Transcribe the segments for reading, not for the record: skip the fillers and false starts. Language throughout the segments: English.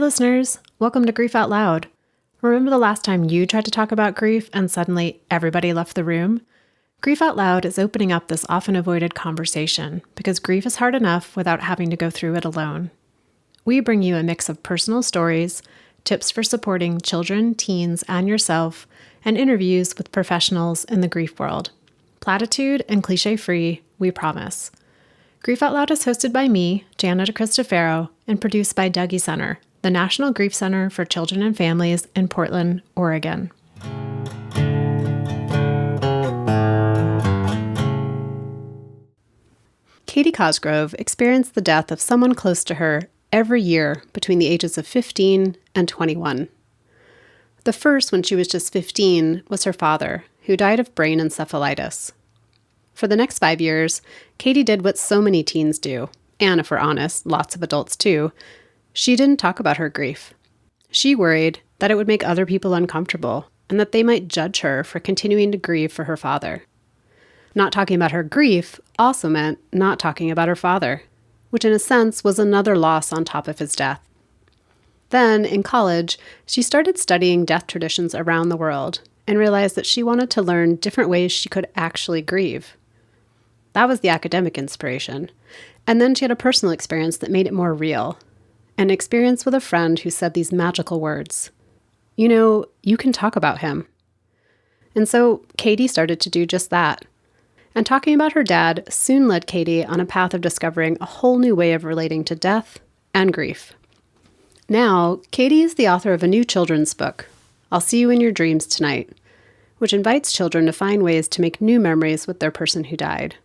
listeners. Welcome to Grief Out Loud. Remember the last time you tried to talk about grief and suddenly everybody left the room? Grief Out Loud is opening up this often avoided conversation because grief is hard enough without having to go through it alone. We bring you a mix of personal stories, tips for supporting children, teens, and yourself, and interviews with professionals in the grief world. Platitude and cliche-free, we promise. Grief Out Loud is hosted by me, Jana DeCristofaro, and produced by Dougie Center, the National Grief Center for Children and Families in Portland, Oregon. Katie Cosgrove experienced the death of someone close to her every year between the ages of 15 and 21. The first, when she was just 15, was her father, who died of brain encephalitis. For the next 5 years, Katie did what so many teens do, and if we're honest, lots of adults too. She didn't talk about her grief. She worried that it would make other people uncomfortable and that they might judge her for continuing to grieve for her father. Not talking about her grief also meant not talking about her father, which in a sense was another loss on top of his death. Then, in college, she started studying death traditions around the world and realized that she wanted to learn different ways she could actually grieve. That was the academic inspiration. And then she had a personal experience that made it more real. An experience with a friend who said these magical words. You know, you can talk about him. And so Katie started to do just that. And talking about her dad soon led Katie on a path of discovering a whole new way of relating to death and grief. Now, Katie is the author of a new children's book, I'll See You in Your Dreams Tonight, which invites children to find ways to make new memories with their person who died.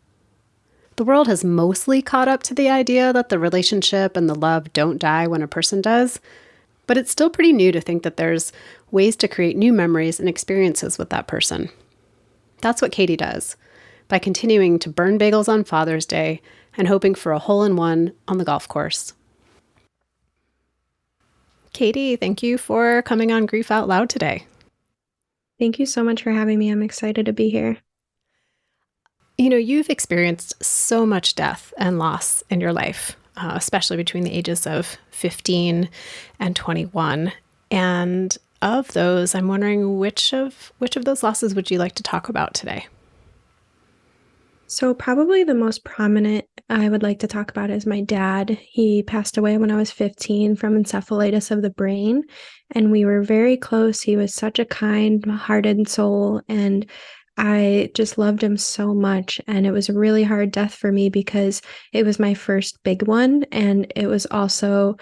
The world has mostly caught up to the idea that the relationship and the love don't die when a person does, but it's still pretty new to think that there's ways to create new memories and experiences with that person. That's what Katie does, by continuing to burn bagels on Father's Day and hoping for a hole-in-one on the golf course. Katie, thank you for coming on Grief Out Loud today. Thank you so much for having me. I'm excited to be here. You know, you've experienced so much death and loss in your life, especially between the ages of 15 and 21. And of those, I'm wondering which of those losses would you like to talk about today? So probably the most prominent I would like to talk about is my dad. He passed away when I was 15 from encephalitis of the brain, and we were very close. He was such a kind-hearted soul, and I just loved him so much. And it was a really hard death for me because it was my first big one, and it was also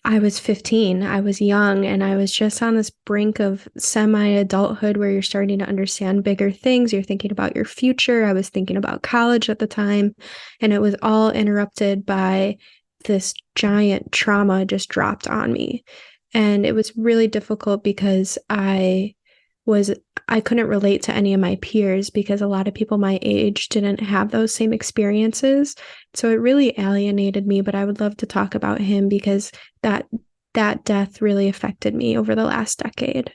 I was 15, I was young, and I was just on this brink of semi-adulthood where you're starting to understand bigger things. You're thinking about your future. I was thinking about college at the time, and it was all interrupted by this giant trauma just dropped on me. And it was really difficult because I couldn't relate to any of my peers because a lot of people my age didn't have those same experiences. So it really alienated me, but I would love to talk about him because that death really affected me over the last decade.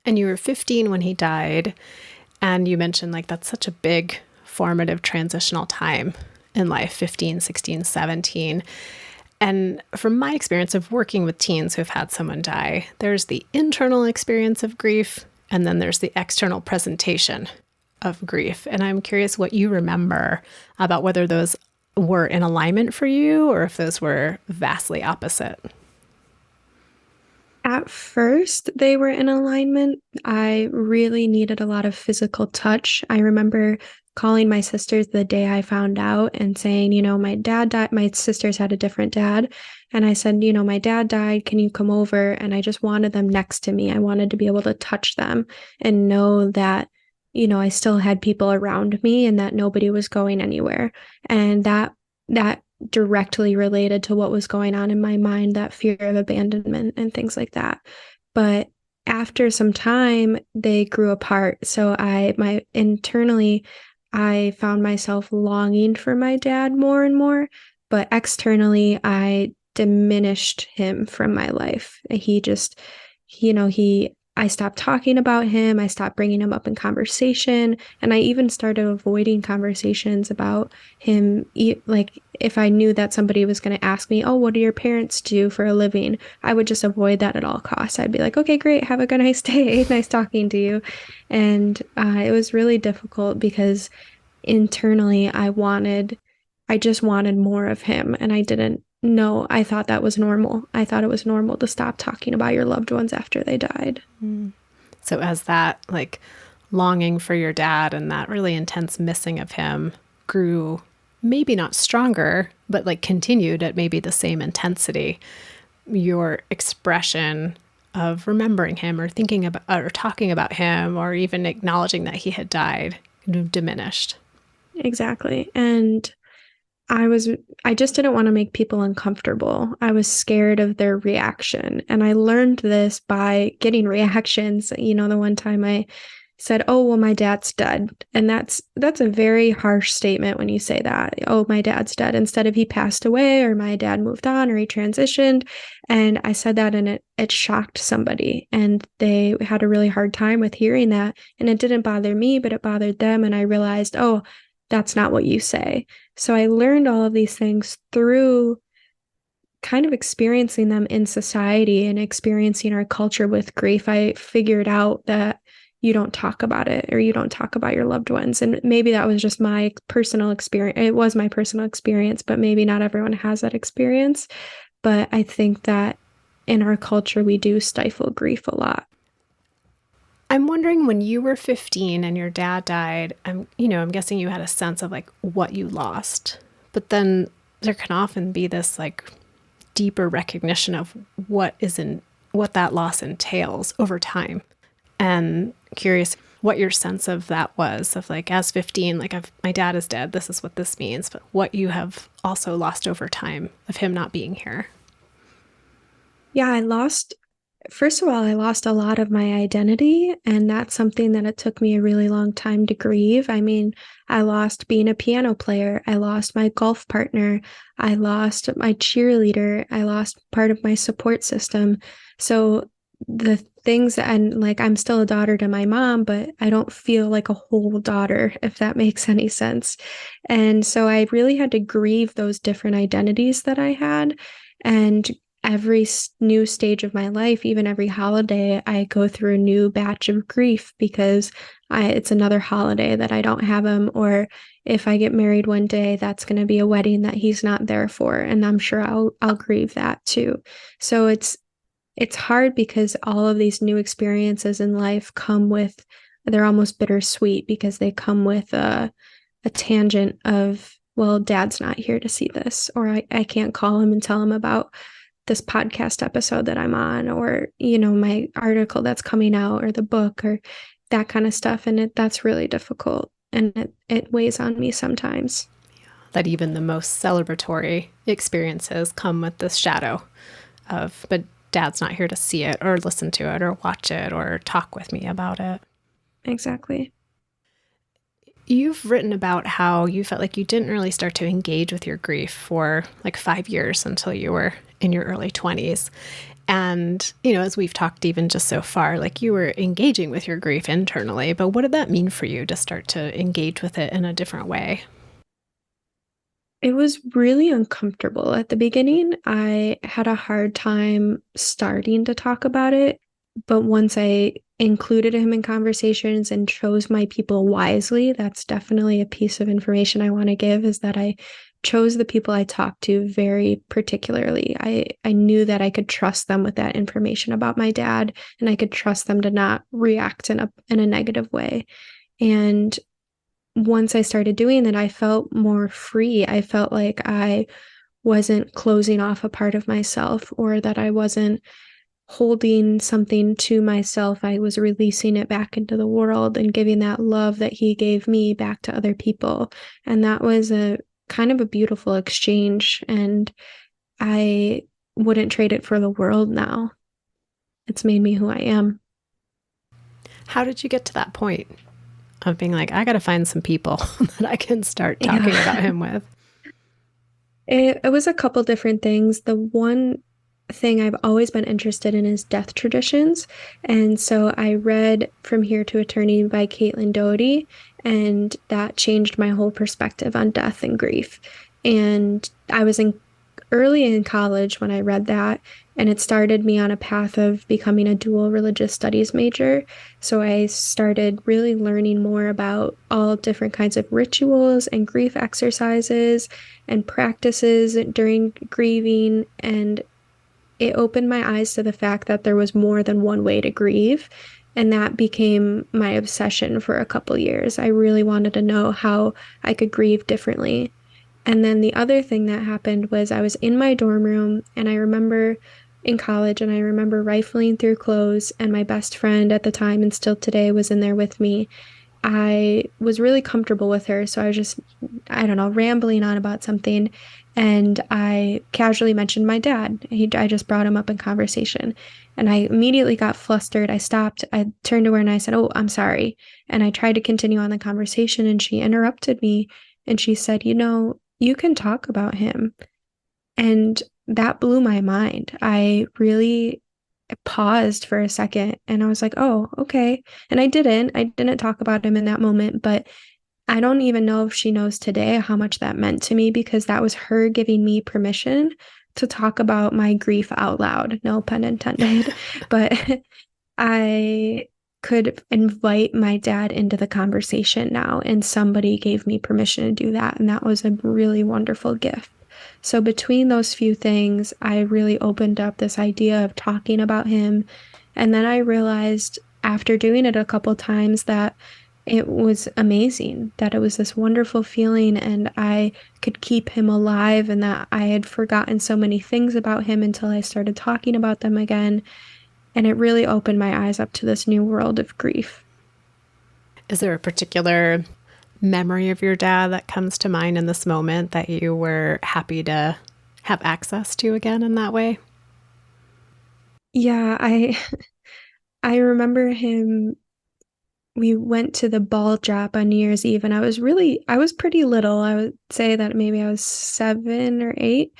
And you were 15 when he died, and you mentioned that's such a big formative transitional time in life, 15, 16, 17. And from my experience of working with teens who have had someone die, there's the internal experience of grief, and then there's the external presentation of grief. And I'm curious what you remember about whether those were in alignment for you or if those were vastly opposite. At first, they were in alignment. I really needed a lot of physical touch. I remember calling my sisters the day I found out and saying, my dad died. My sisters had a different dad. And I said, my dad died. Can you come over? And I just wanted them next to me. I wanted to be able to touch them and know that, I still had people around me and that nobody was going anywhere. And that directly related to what was going on in my mind, that fear of abandonment and things like that. But after some time, they grew apart. So internally, I found myself longing for my dad more and more, but externally, I diminished him from my life. He I stopped talking about him. I stopped bringing him up in conversation. And I even started avoiding conversations about him. Like, if I knew that somebody was going to ask me, oh, what do your parents do for a living? I would just avoid that at all costs. I'd be like, okay, great. Have a good nice day. Nice talking to you. And it was really difficult because internally I just wanted more of him. And I didn't know. I thought that was normal. I thought it was normal to stop talking about your loved ones after they died. Mm. So as that like longing for your dad and that really intense missing of him grew, maybe not stronger, but like continued at maybe the same intensity, your expression of remembering him or thinking about or talking about him or even acknowledging that he had died diminished. Exactly. And I just didn't want to make people uncomfortable. I was scared of their reaction. And I learned this by getting reactions. You know, the one time I said, "Oh, well, my dad's dead." And that's a very harsh statement when you say that. "Oh, my dad's dead," instead of "he passed away," or "my dad moved on," or "he transitioned." And I said that and it shocked somebody. And they had a really hard time with hearing that. And it didn't bother me, but it bothered them. And I realized, oh, that's not what you say. So I learned all of these things through kind of experiencing them in society and experiencing our culture with grief. I figured out that you don't talk about it or you don't talk about your loved ones. And maybe that was just my personal experience. It was my personal experience, but maybe not everyone has that experience. But I think that in our culture, we do stifle grief a lot. I'm wondering when you were 15 and your dad died, I'm guessing you had a sense of like what you lost. But then there can often be this like deeper recognition of what that loss entails over time. And curious what your sense of that was of like as 15, like my dad is dead, this is what this means, but what you have also lost over time of him not being here. Yeah, first of all, I lost a lot of my identity, and that's something that it took me a really long time to grieve. I mean, I lost being a piano player. I lost my golf partner. I lost my cheerleader. I lost part of my support system. So the things, and like, I'm still a daughter to my mom, but I don't feel like a whole daughter, if that makes any sense. And so I really had to grieve those different identities that I had. And every new stage of my life, even every holiday, I go through a new batch of grief because it's another holiday that I don't have him. Or if I get married one day, that's going to be a wedding that he's not there for. And I'm sure I'll grieve that too. So it's hard because all of these new experiences in life they're almost bittersweet because they come with a tangent of, well, dad's not here to see this, or I can't call him and tell him about this podcast episode that I'm on, or, my article that's coming out, or the book, or that kind of stuff. And that's really difficult. And it weighs on me sometimes. That even the most celebratory experiences come with this shadow of, but dad's not here to see it or listen to it or watch it or talk with me about it. Exactly. You've written about how you felt like you didn't really start to engage with your grief for like 5 years until you were in your early 20s. And, as we've talked even just so far, like you were engaging with your grief internally, but what did that mean for you to start to engage with it in a different way? It was really uncomfortable at the beginning. I had a hard time starting to talk about it, but once I included him in conversations and chose my people wisely, that's definitely a piece of information I want to give, is that I chose the people I talked to very particularly. I knew that I could trust them with that information about my dad, and I could trust them to not react in a negative way. And once I started doing that, I felt more free. I felt like I wasn't closing off a part of myself, or that I wasn't holding something to myself. I was releasing it back into the world and giving that love that he gave me back to other people. And that was a kind of a beautiful exchange. And I wouldn't trade it for the world now. It's made me who I am. How did you get to that point of being like, I got to find some people that I can start talking about him with? It was a couple different things. The one thing I've always been interested in is death traditions. And so I read From Here to Eternity by Caitlin Doherty, and that changed my whole perspective on death and grief. And I was in early in college when I read that, and it started me on a path of becoming a dual religious studies major. So I started really learning more about all different kinds of rituals and grief exercises and practices during grieving. And it opened my eyes to the fact that there was more than one way to grieve. And that became my obsession for a couple years. I really wanted to know how I could grieve differently. And then the other thing that happened was I was in my dorm room, and I remember in college, and I remember rifling through clothes, and my best friend at the time and still today was in there with me. I was really comfortable with her, so I was just, I don't know, rambling on about something, and I casually mentioned my dad. I just brought him up in conversation, and I immediately got flustered. I stopped, I turned to her and I said, "Oh, I'm sorry." And I tried to continue on the conversation, and she interrupted me, and she said, "You can talk about him." And that blew my mind. I really paused for a second and I was like, "Oh, okay." And I didn't talk about him in that moment, but I don't even know if she knows today how much that meant to me, because that was her giving me permission to talk about my grief out loud. No pun intended. But I could invite my dad into the conversation now, and somebody gave me permission to do that. And that was a really wonderful gift. So, between those few things, I really opened up this idea of talking about him. And then I realized after doing it a couple times that it was amazing, that it was this wonderful feeling, and I could keep him alive, and that I had forgotten so many things about him until I started talking about them again. And it really opened my eyes up to this new world of grief. Is there a particular memory of your dad that comes to mind in this moment that you were happy to have access to again in that way? Yeah, I remember him. We went to the ball drop on New Year's Eve, and I was pretty little. I would say that maybe I was 7 or 8.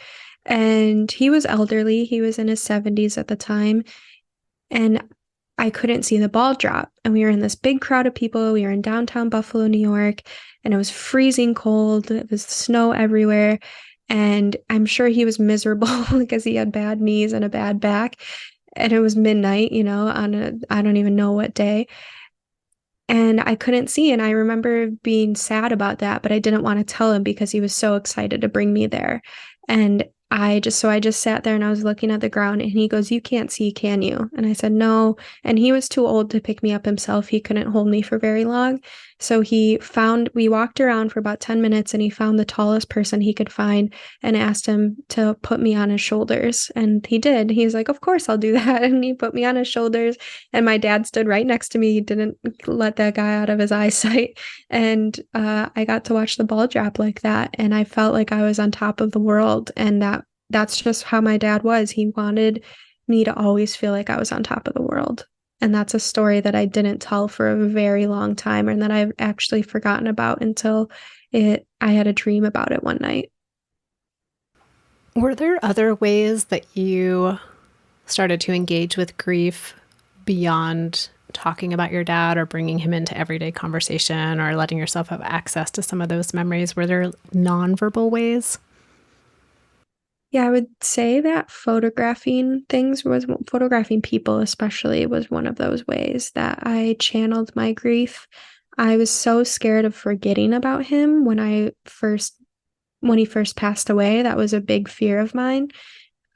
And he was elderly. He was in his 70s at the time. And I couldn't see the ball drop. And we were in this big crowd of people. We were in downtown Buffalo, New York, and it was freezing cold. It was snow everywhere. And I'm sure he was miserable because he had bad knees and a bad back. And it was midnight, on I don't even know what day. And I couldn't see. And I remember being sad about that, but I didn't want to tell him because he was so excited to bring me there. And I just sat there and I was looking at the ground, and he goes, "You can't see, can you?" And I said, "No." And he was too old to pick me up himself. He couldn't hold me for very long. So we walked around for about 10 minutes, and he found the tallest person he could find and asked him to put me on his shoulders. And he did. He's like, "Of course I'll do that." And he put me on his shoulders, and my dad stood right next to me. He didn't let that guy out of his eyesight. And I got to watch the ball drop like that. And I felt like I was on top of the world. And that's just how my dad was. He wanted me to always feel like I was on top of the world. And that's a story that I didn't tell for a very long time, and that I've actually forgotten about until I had a dream about it one night. Were there other ways that you started to engage with grief beyond talking about your dad or bringing him into everyday conversation or letting yourself have access to some of those memories? Were there nonverbal ways? Yeah, I would say that photographing people especially was one of those ways that I channeled my grief. I was so scared of forgetting about him when he first passed away. That was a big fear of mine.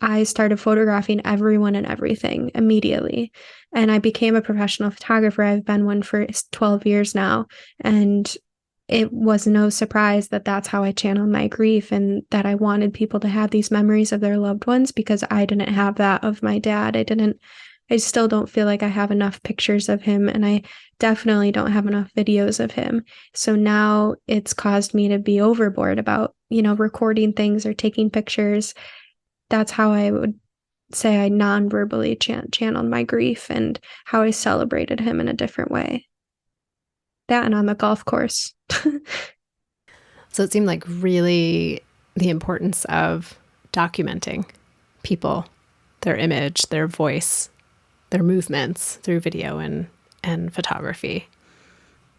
I started photographing everyone and everything immediately. And I became a professional photographer. I've been one for 12 years now. And it was no surprise that that's how I channeled my grief, and that I wanted people to have these memories of their loved ones, because I didn't have that of my dad. I still don't feel like I have enough pictures of him, and I definitely don't have enough videos of him. So now it's caused me to be overboard about, recording things or taking pictures. That's how I would say I non-verbally channeled my grief, and how I celebrated him in a different way. That and on the golf course. So it seemed like really the importance of documenting people their image, their voice, their movements through video and photography.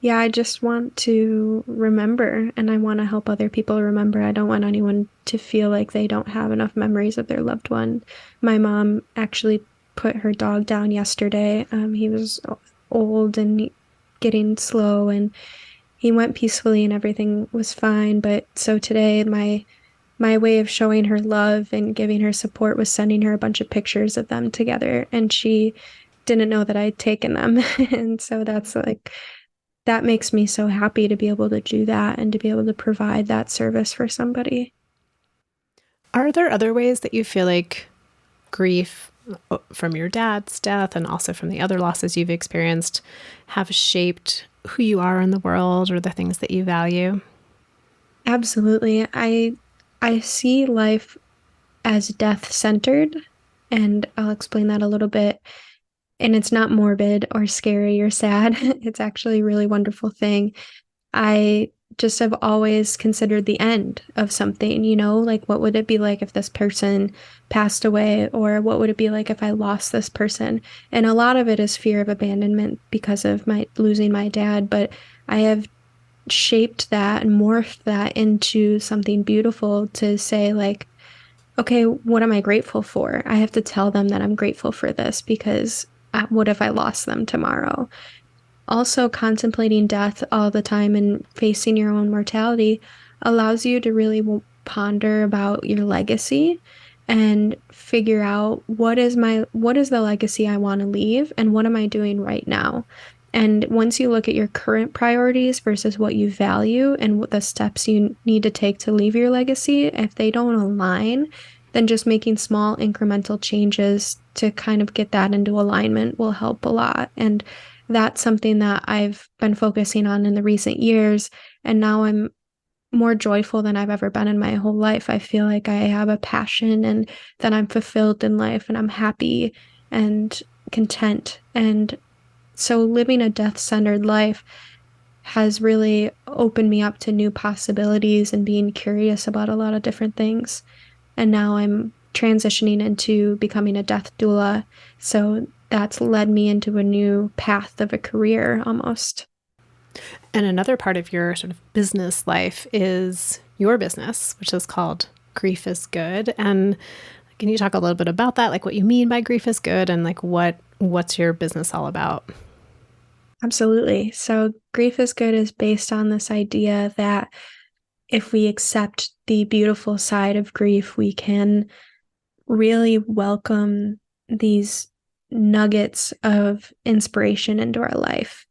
Yeah, I just want to remember, and I want to help other people remember. I don't want anyone to feel like they don't have enough memories of their loved one. My mom actually put her dog down yesterday. He was old and getting slow, and he went peacefully and everything was fine. But so today, my way of showing her love and giving her support was sending her a bunch of pictures of them together, and she didn't know that I'd taken them. And so that makes me so happy to be able to do that and to be able to provide that service for somebody. Are there other ways that you feel like grief from your dad's death and also from the other losses you've experienced have shaped who you are in the world or the things that you value? Absolutely. I see life as death-centered, and I'll explain that a little bit. And it's not morbid or scary or sad. It's actually a really wonderful thing. I just have always considered the end of something, like what would it be like if this person passed away, or what would it be like if I lost this person? And a lot of it is fear of abandonment because of my losing my dad, but I have shaped that and morphed that into something beautiful to say, like, okay, what am I grateful for? I have to tell them that I'm grateful for this because what if I lost them tomorrow? Also, contemplating death all the time and facing your own mortality allows you to really ponder about your legacy and figure out what is the legacy I want to leave and what am I doing right now. And once you look at your current priorities versus what you value and what the steps you need to take to leave your legacy, if they don't align, then just making small incremental changes to kind of get that into alignment will help a lot. And that's something that I've been focusing on in the recent years. And now I'm more joyful than I've ever been in my whole life. I feel like I have a passion and that I'm fulfilled in life and I'm happy and content. And so living a death-centered life has really opened me up to new possibilities and being curious about a lot of different things. And now I'm transitioning into becoming a death doula. So that's led me into a new path of a career almost. And another part of your sort of business life is your business, which is called Grief is Good. And can you talk a little bit about that? Like what you mean by grief is good and like what's your business all about? Absolutely. So Grief is Good is based on this idea that if we accept the beautiful side of grief, we can really welcome these nuggets of inspiration into our life.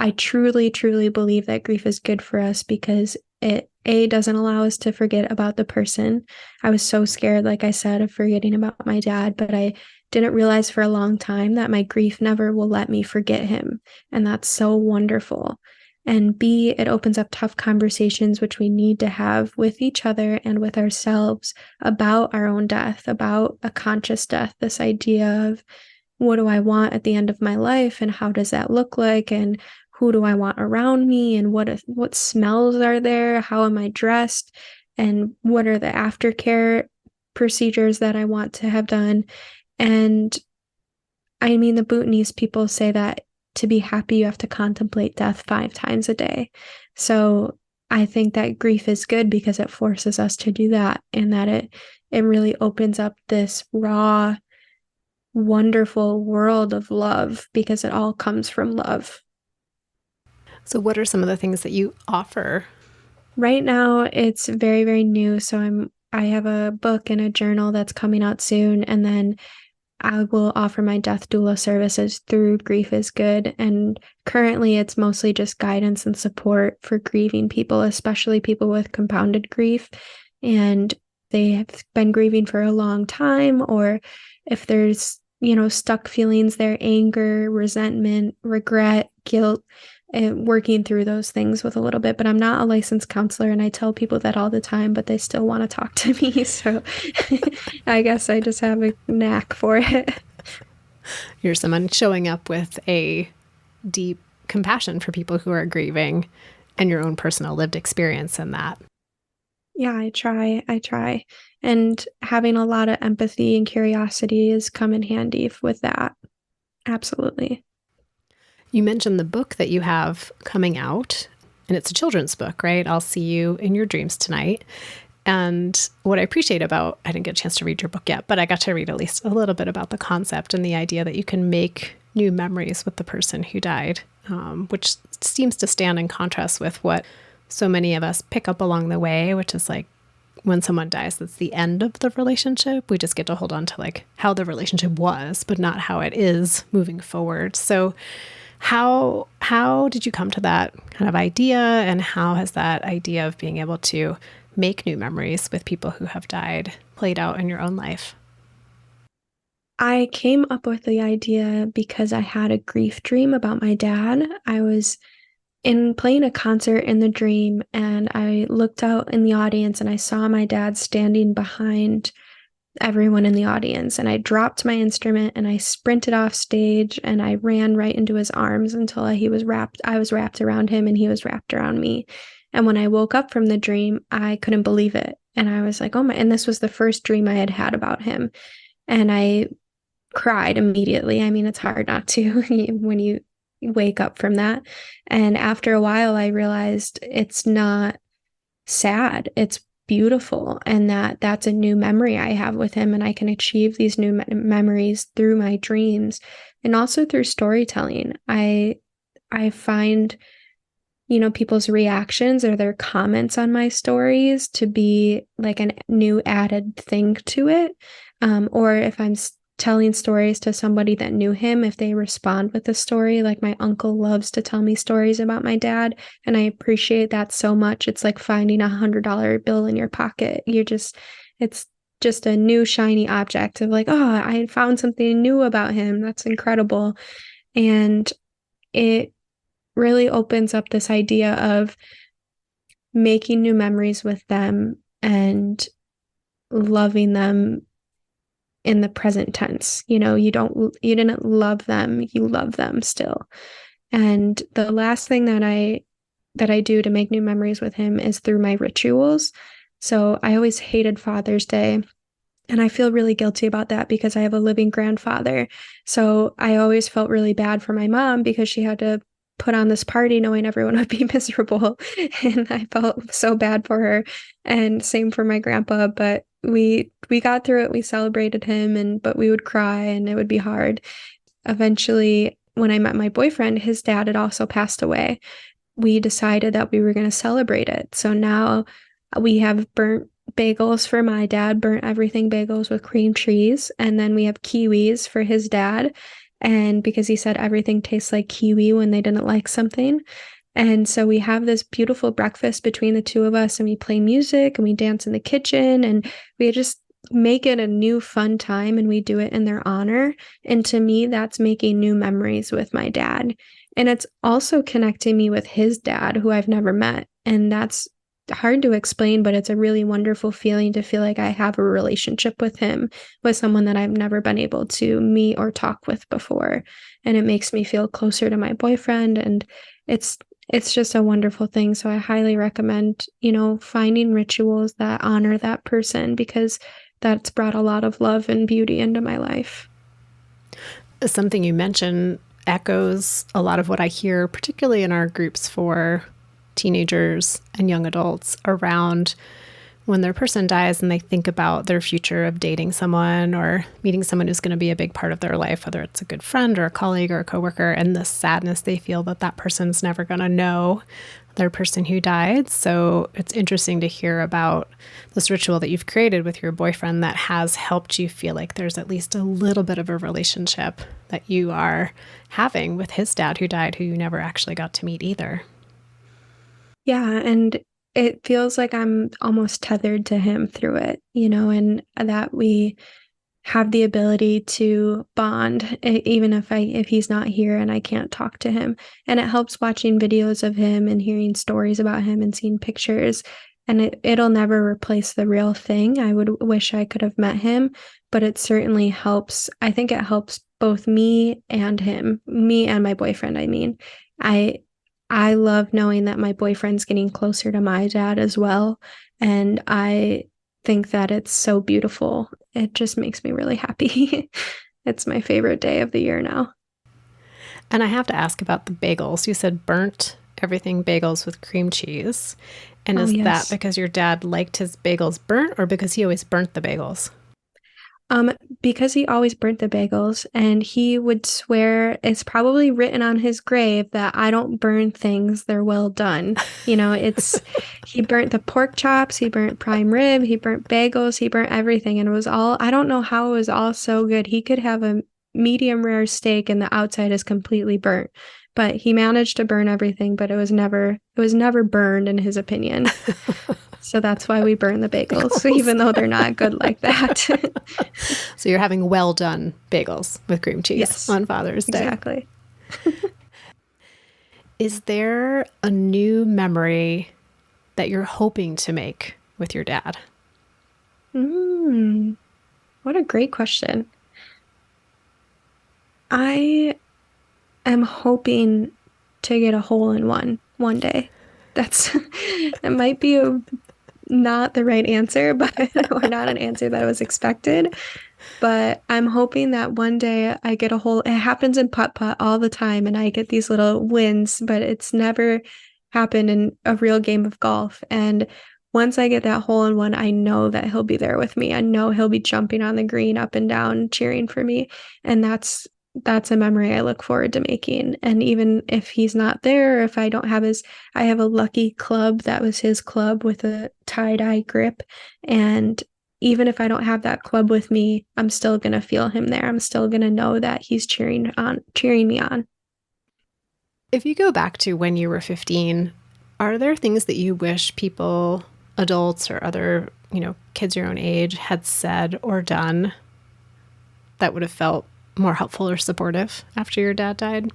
I truly, truly believe that grief is good for us because it, doesn't allow us to forget about the person. I was so scared, like I said, of forgetting about my dad, but I didn't realize for a long time that my grief never will let me forget him. And that's so wonderful. And B, it opens up tough conversations, which we need to have with each other and with ourselves about our own death, about a conscious death, this idea of what do I want at the end of my life and how does that look like and who do I want around me and what smells are there, how am I dressed, and what are the aftercare procedures that I want to have done. And I mean, the Bhutanese people say that to be happy, you have to contemplate death 5 times a day. So I think that grief is good because it forces us to do that and that it really opens up this raw, wonderful world of love because it all comes from love. So what are some of the things that you offer? Right now, it's very, very new. So I have a book and a journal that's coming out soon, and then I will offer my death doula services through Grief is Good. And currently, it's mostly just guidance and support for grieving people, especially people with compounded grief. And they have been grieving for a long time, or if there's, stuck feelings there, anger, resentment, regret, guilt, and working through those things with a little bit. But I'm not a licensed counselor, and I tell people that all the time, but they still want to talk to me. So I guess I just have a knack for it. You're someone showing up with a deep compassion for people who are grieving and your own personal lived experience in that. Yeah, I try. I try. And having a lot of empathy and curiosity has come in handy with that. Absolutely. You mentioned the book that you have coming out, and it's a children's book, right? I'll see you in your dreams tonight. And what I appreciate about, I didn't get a chance to read your book yet, but I got to read at least a little bit about the concept and the idea that you can make new memories with the person who died, which seems to stand in contrast with what so many of us pick up along the way, which is like when someone dies, that's the end of the relationship. We just get to hold on to like how the relationship was, but not how it is moving forward. So how did you come to that kind of idea, and how has that idea of being able to make new memories with people who have died played out in your own life? I came up with the idea because I had a grief dream about my dad. I was in playing a concert in the dream, and I looked out in the audience and I saw my dad standing behind everyone in the audience, and I dropped my instrument and I sprinted off stage and I ran right into his arms until I was wrapped around him and he was wrapped around me. And when I woke up from the dream, I couldn't believe it. And I was like, "Oh my," and this was the first dream I had had about him. And I cried immediately. I mean, it's hard not to when you wake up from that. And after a while, I realized it's not sad. It's beautiful, and that's a new memory I have with him, and I can achieve these new memories through my dreams and also through storytelling. I find, people's reactions or their comments on my stories to be like a new added thing to it. Or if I'm telling stories to somebody that knew him, if they respond with a story, like my uncle loves to tell me stories about my dad, and I appreciate that so much. It's like finding $100 bill in your pocket. It's just a new shiny object of like, oh, I found something new about him. That's incredible. And it really opens up this idea of making new memories with them and loving them in the present tense. You didn't love them, you love them still. And the last thing that I do to make new memories with him is through my rituals. So I always hated Father's Day. And I feel really guilty about that because I have a living grandfather. So I always felt really bad for my mom because she had to put on this party knowing everyone would be miserable. And I felt so bad for her. And same for my grandpa. But we got through it. We celebrated him, but we would cry and it would be hard. Eventually, when I met my boyfriend, his dad had also passed away. We decided that we were going to celebrate it. So now we have burnt bagels for my dad, burnt everything bagels with cream cheese. And then we have kiwis for his dad. And because he said everything tastes like kiwi when they didn't like something. And so we have this beautiful breakfast between the two of us, and we play music and we dance in the kitchen, and we just make it a new fun time, and we do it in their honor. And to me, that's making new memories with my dad. And it's also connecting me with his dad, who I've never met. And that's hard to explain, but it's a really wonderful feeling to feel like I have a relationship with him, with someone that I've never been able to meet or talk with before. And it makes me feel closer to my boyfriend, and it's just a wonderful thing. So I highly recommend, finding rituals that honor that person, because that's brought a lot of love and beauty into my life. Something you mentioned echoes a lot of what I hear, particularly in our groups for teenagers and young adults, around when their person dies and they think about their future of dating someone or meeting someone who's going to be a big part of their life, whether it's a good friend or a colleague or a coworker, and the sadness they feel that that person's never going to know their person who died. So it's interesting to hear about this ritual that you've created with your boyfriend that has helped you feel like there's at least a little bit of a relationship that you are having with his dad who died, who you never actually got to meet either. Yeah, and it feels like I'm almost tethered to him through it, and that we have the ability to bond, even if he's not here and I can't talk to him. And it helps watching videos of him and hearing stories about him and seeing pictures. And it'll never replace the real thing. I would wish I could have met him, but it certainly helps. I think it helps both me and him, me and my boyfriend, I mean. I I love knowing that my boyfriend's getting closer to my dad as well. And I think that it's so beautiful. It just makes me really happy. It's my favorite day of the year now. And I have to ask about the bagels. You said burnt everything bagels with cream cheese. And Oh, is that yes. because your dad liked his bagels burnt or because he always burnt the bagels? Um, because he always burnt the bagels, and he would swear it's probably written on his grave that I don't burn things, they're well done. He burnt the pork chops, he burnt prime rib, he burnt bagels, he burnt everything, and it was all, I don't know how it was all so good. He could have a medium rare steak and the outside is completely burnt, but he managed to burn everything, but it was never burned in his opinion. So that's why we burn the bagels, Bagels. even though they're not good like that. So you're having well done bagels with cream cheese Yes, on Father's Day. exactly. Is there a new memory that you're hoping to make with your dad? Mm, what a great question. I am hoping to get a hole in one day. That's it might be not the right answer, but or not an answer that was expected. But I'm hoping that one day I get a hole. It happens in putt-putt all the time, and I get these little wins, but it's never happened in a real game of golf. And once I get that hole in one, I know that he'll be there with me. I know he'll be jumping on the green up and down, cheering for me. And that's a memory I look forward to making. And even if he's not there, if I don't have his, I have a lucky club that was his club with a tie-dye grip. And even if I don't have that club with me, I'm still going to feel him there. I'm still going to know that he's cheering me on. If you go back to when you were 15, are there things that you wish people, adults or other, kids your own age had said or done that would have felt more helpful or supportive after your dad died?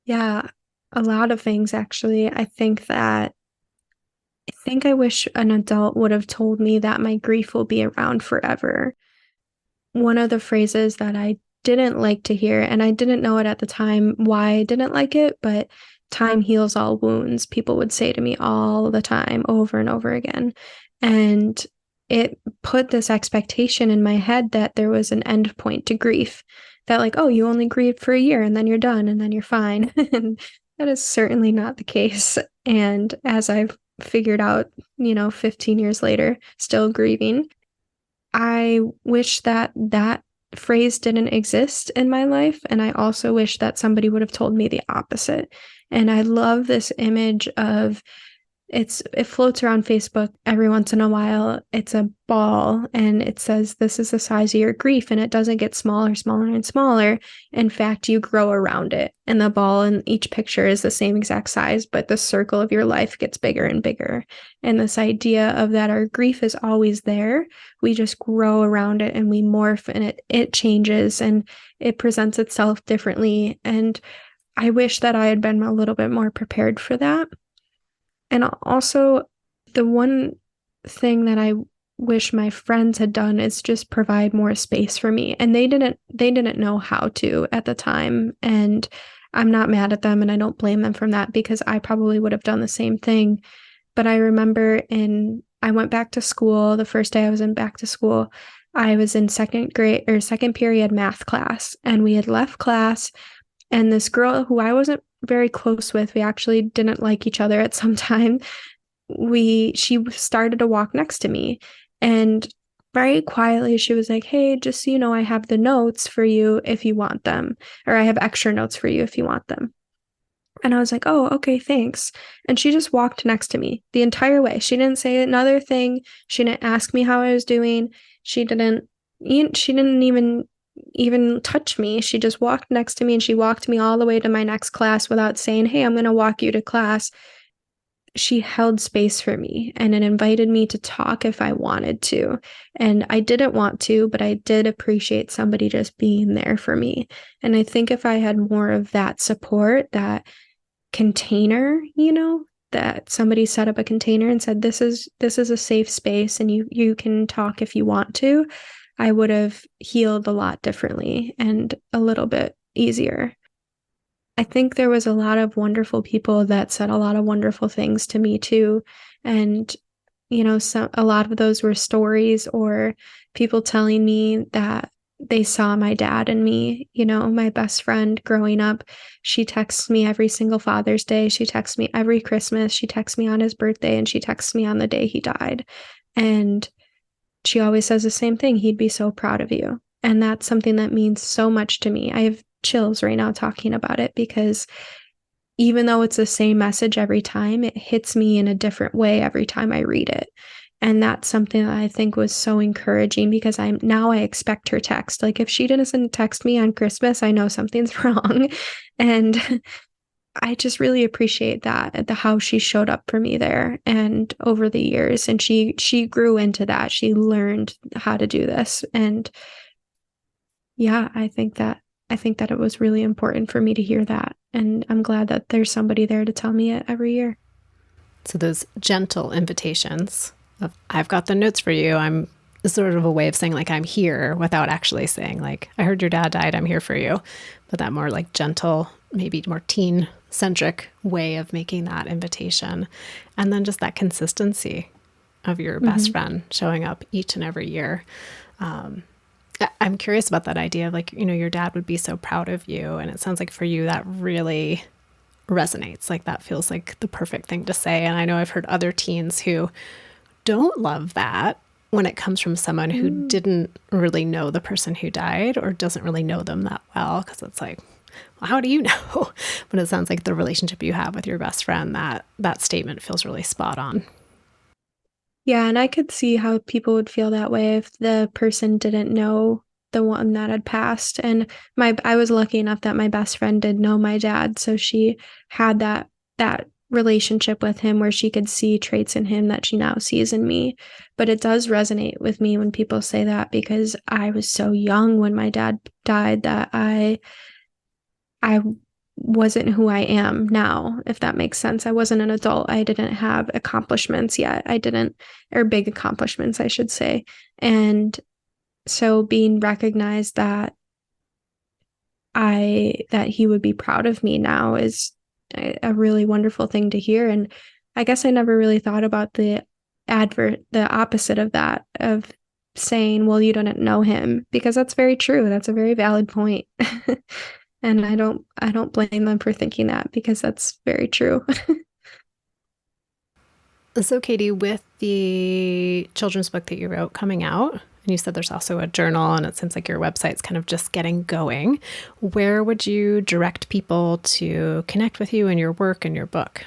Yeah, a lot of things actually. I think I wish an adult would have told me that my grief will be around forever. One of the phrases that I didn't like to hear, and I didn't know it at the time why I didn't like it, but time heals all wounds, people would say to me all the time, over and over again. And it put this expectation in my head that there was an end point to grief, that, like, oh, you only grieve for a year and then you're done and then you're fine. And that is certainly not the case. And as I've figured out, 15 years later, still grieving, I wish that that phrase didn't exist in my life. And I also wish that somebody would have told me the opposite. And I love this image of it floats around Facebook every once in a while. It's a ball and it says, this is the size of your grief. And it doesn't get smaller, smaller, and smaller. In fact, you grow around it. And the ball in each picture is the same exact size, but the circle of your life gets bigger and bigger. And this idea of that our grief is always there. We just grow around it and we morph, and it changes and it presents itself differently. And I wish that I had been a little bit more prepared for that. And also, the one thing that I wish my friends had done is just provide more space for me. And they didn't know how to at the time. And I'm not mad at them and I don't blame them from that, because I probably would have done the same thing. But I remember I went back to school. The first day I was in back to school, I was in second grade or second period math class, and we had left class, and this girl who I wasn't very close with, we actually didn't like each other at some time. She started to walk next to me, and very quietly she was like, "Hey, just so you know, I have the notes for you if you want them, or I have extra notes for you if you want them." And I was like, "Oh, okay, thanks." And she just walked next to me the entire way. She didn't say another thing. She didn't ask me how I was doing. She didn't even touch me. She just walked next to me, and she walked me all the way to my next class without saying, "Hey, I'm going to walk you to class." She held space for me, and it invited me to talk if I wanted to. And I didn't want to, but I did appreciate somebody just being there for me. And I think if I had more of that support, that container, that somebody set up a container and said, this is a safe space and you can talk if you want to, I would have healed a lot differently and a little bit easier. I think there was a lot of wonderful people that said a lot of wonderful things to me too. And, a lot of those were stories or people telling me that they saw my dad in me. My best friend growing up, she texts me every single Father's Day. She texts me every Christmas. She texts me on his birthday, and she texts me on the day he died. And she always says the same thing. He'd be so proud of you. And that's something that means so much to me. I have chills right now talking about it because even though it's the same message every time, it hits me in a different way every time I read it. And that's something that I think was so encouraging because I expect her text. Like if she doesn't text me on Christmas, I know something's wrong. And I just really appreciate that, how she showed up for me there and over the years. And she grew into that. She learned how to do this. And yeah, I think that it was really important for me to hear that. And I'm glad that there's somebody there to tell me it every year. So those gentle invitations of, I've got the notes for you. I'm sort of a way of saying like, I'm here without actually saying like, I heard your dad died, I'm here for you. But that more like gentle, maybe more teen centric way of making that invitation. And then just that consistency of your best friend showing up each and every year. I'm curious about that idea of like, your dad would be so proud of you. And it sounds like for you, that really resonates. Like that feels like the perfect thing to say. And I know I've heard other teens who don't love that when it comes from someone who didn't really know the person who died or doesn't really know them that well. Because it's like, well, how do you know? But it sounds like the relationship you have with your best friend, that statement feels really spot on. Yeah, and I could see how people would feel that way if the person didn't know the one that had passed. And I was lucky enough that my best friend did know my dad, so she had that relationship with him where she could see traits in him that she now sees in me. But it does resonate with me when people say that because I was so young when my dad died that I wasn't who I am now, if that makes sense. I wasn't an adult. I didn't have accomplishments yet. Or big accomplishments, I should say. And so being recognized that he would be proud of me now is a really wonderful thing to hear. And I guess I never really thought about the opposite of that, of saying, well, you don't know him, because that's very true. That's a very valid point. And I don't blame them for thinking that because that's very true. So Katie, with the children's book that you wrote coming out, and you said there's also a journal and it seems like your website's kind of just getting going, where would you direct people to connect with you and your work and your book?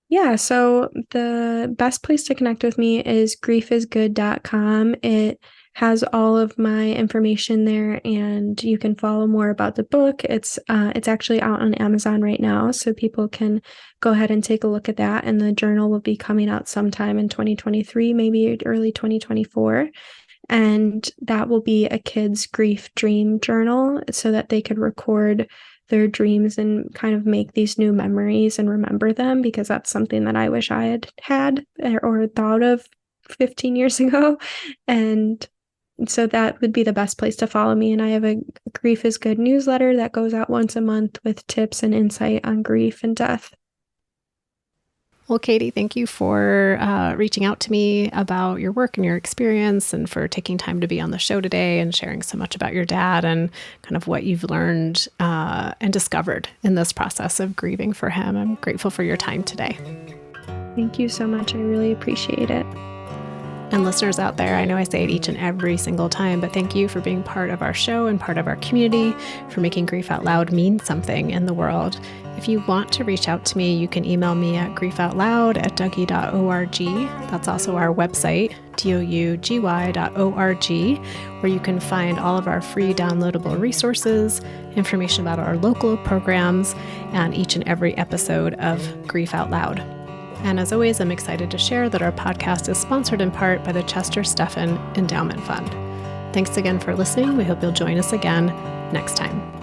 Yeah, so the best place to connect with me is griefisgood.com. It has all of my information there, and you can follow more about the book. It's actually out on Amazon right now, so people can go ahead and take a look at that. And the journal will be coming out sometime in 2023, maybe early 2024. And that will be a kid's grief dream journal so that they could record their dreams and kind of make these new memories and remember them, because that's something that I wish I had or thought of 15 years ago. And so that would be the best place to follow me. And I have a Grief is Good newsletter that goes out once a month with tips and insight on grief and death. Well, Katie, thank you for reaching out to me about your work and your experience, and for taking time to be on the show today and sharing so much about your dad and kind of what you've learned and discovered in this process of grieving for him. I'm grateful for your time today. Thank you so much. I really appreciate it. And listeners out there, I know I say it each and every single time, but thank you for being part of our show and part of our community, for making Grief Out Loud mean something in the world. If you want to reach out to me, you can email me at griefoutloud@dougie.org. That's also our website, dougy.org, where you can find all of our free downloadable resources, information about our local programs, and each and every episode of Grief Out Loud. And as always, I'm excited to share that our podcast is sponsored in part by the Chester Stephan Endowment Fund. Thanks again for listening. We hope you'll join us again next time.